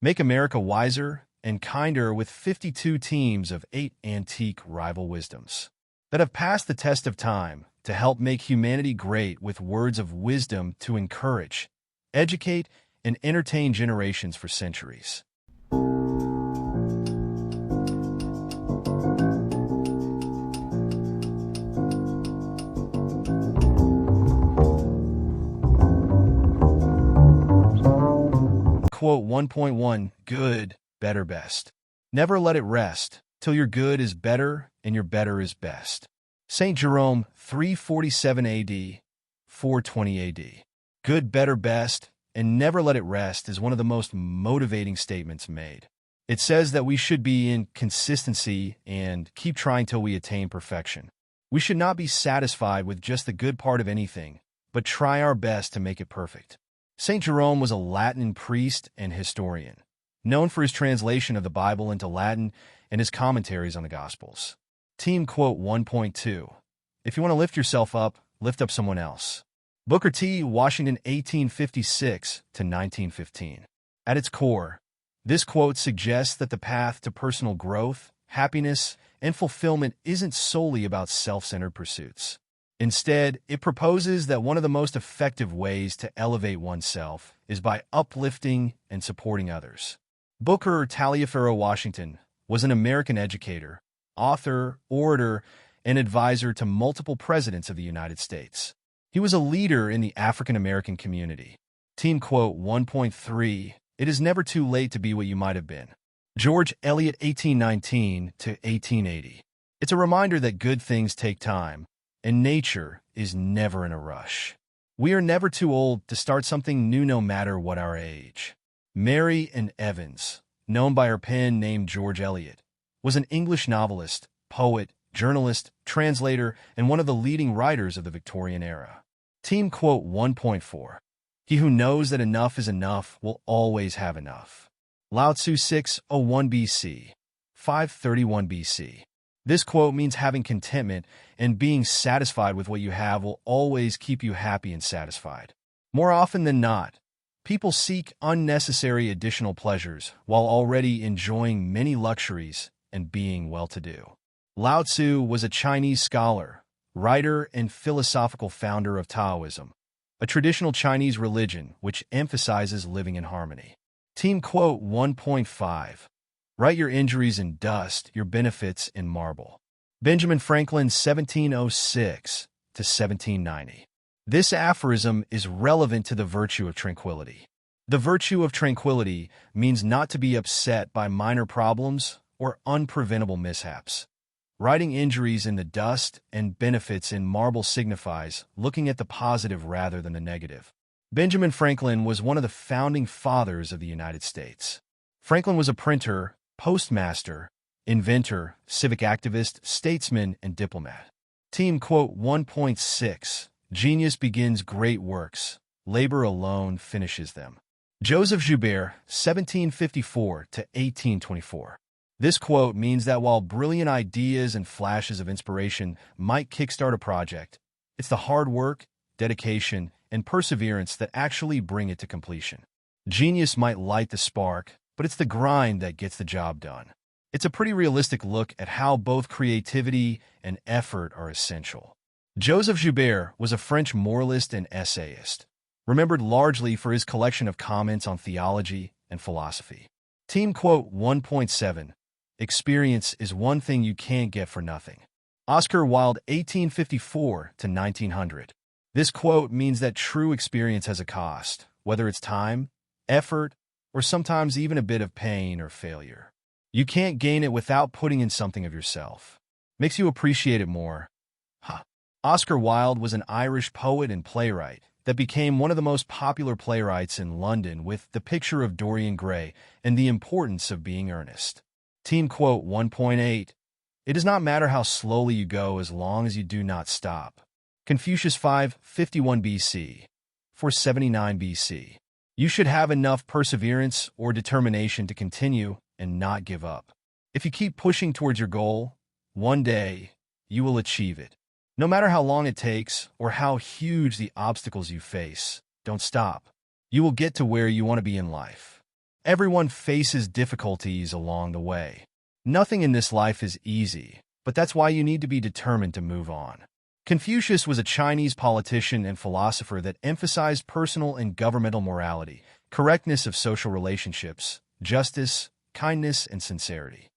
Make America wiser and kinder with 52 teams of 8 antique rival wisdoms that have passed the test of time to help make humanity great with words of wisdom to encourage, educate, and entertain generations for centuries. Quote 1.1 Good, better, best. Never let it rest till your good is better and your better is best. St. Jerome, 347 AD, 420 AD. Good, better, best, and never let it rest is one of the most motivating statements made. It says that we should be in consistency and keep trying till we attain perfection. We should not be satisfied with just the good part of anything, but try our best to make it perfect. St. Jerome was a Latin priest and historian, known for his translation of the Bible into Latin and his commentaries on the Gospels. Team quote 1.2. If you want to lift yourself up someone else. Booker T. Washington, 1856 to 1915. At its core, this quote suggests that the path to personal growth, happiness, and fulfillment isn't solely about self-centered pursuits. Instead, it proposes that one of the most effective ways to elevate oneself is by uplifting and supporting others. Booker Taliaferro Washington was an American educator, author, orator, and advisor to multiple presidents of the United States. He was a leader in the African American community. Team quote 1.3 It is never too late to be what you might have been. George Eliot, 1819 to 1880. It's a reminder that good things take time, and nature is never in a rush. We are never too old to start something new no matter what our age. Mary Ann Evans, known by her pen name George Eliot, was an English novelist, poet, journalist, translator, and one of the leading writers of the Victorian era. Team quote 1.4 He who knows that enough is enough will always have enough. Lao Tzu, 601 BC, 531 BC. This quote means having contentment and being satisfied with what you have will always keep you happy and satisfied. More often than not, people seek unnecessary additional pleasures while already enjoying many luxuries and being well-to-do. Lao Tzu was a Chinese scholar, writer, and philosophical founder of Taoism, a traditional Chinese religion which emphasizes living in harmony. Team quote 1.5 Write your injuries in dust, your benefits in marble. Benjamin Franklin, 1706 to 1790. This aphorism is relevant to the virtue of tranquility. The virtue of tranquility means not to be upset by minor problems or unpreventable mishaps. Writing injuries in the dust and benefits in marble signifies looking at the positive rather than the negative. Benjamin Franklin was one of the founding fathers of the United States. Franklin was a printer, postmaster, inventor, civic activist, statesman, and diplomat. Team quote 1.6 Genius begins great works. Labor alone finishes them. Joseph Joubert, 1754 to 1824. This quote means that while brilliant ideas and flashes of inspiration might kickstart a project, it's the hard work, dedication, and perseverance that actually bring it to completion. Genius might light the spark, but it's the grind that gets the job done. It's a pretty realistic look at how both creativity and effort are essential. Joseph Joubert was a French moralist and essayist, remembered largely for his collection of comments on theology and philosophy. Team quote 1.7 Experience is one thing you can't get for nothing. Oscar Wilde, 1854 to 1900. This quote means that true experience has a cost, whether it's time, effort, or sometimes even a bit of pain or failure. You can't gain it without putting in something of yourself. Makes you appreciate it more. Oscar Wilde was an Irish poet and playwright that became one of the most popular playwrights in London with The Picture of Dorian Gray and The Importance of Being Earnest. Team quote 1.8 It does not matter how slowly you go as long as you do not stop. Confucius, 551 BC, 479 BC. You should have enough perseverance or determination to continue and not give up. If you keep pushing towards your goal, one day you will achieve it. No matter how long it takes or how huge the obstacles you face, don't stop. You will get to where you want to be in life. Everyone faces difficulties along the way. Nothing in this life is easy, but that's why you need to be determined to move on. Confucius was a Chinese politician and philosopher that emphasized personal and governmental morality, correctness of social relationships, justice, kindness, and sincerity.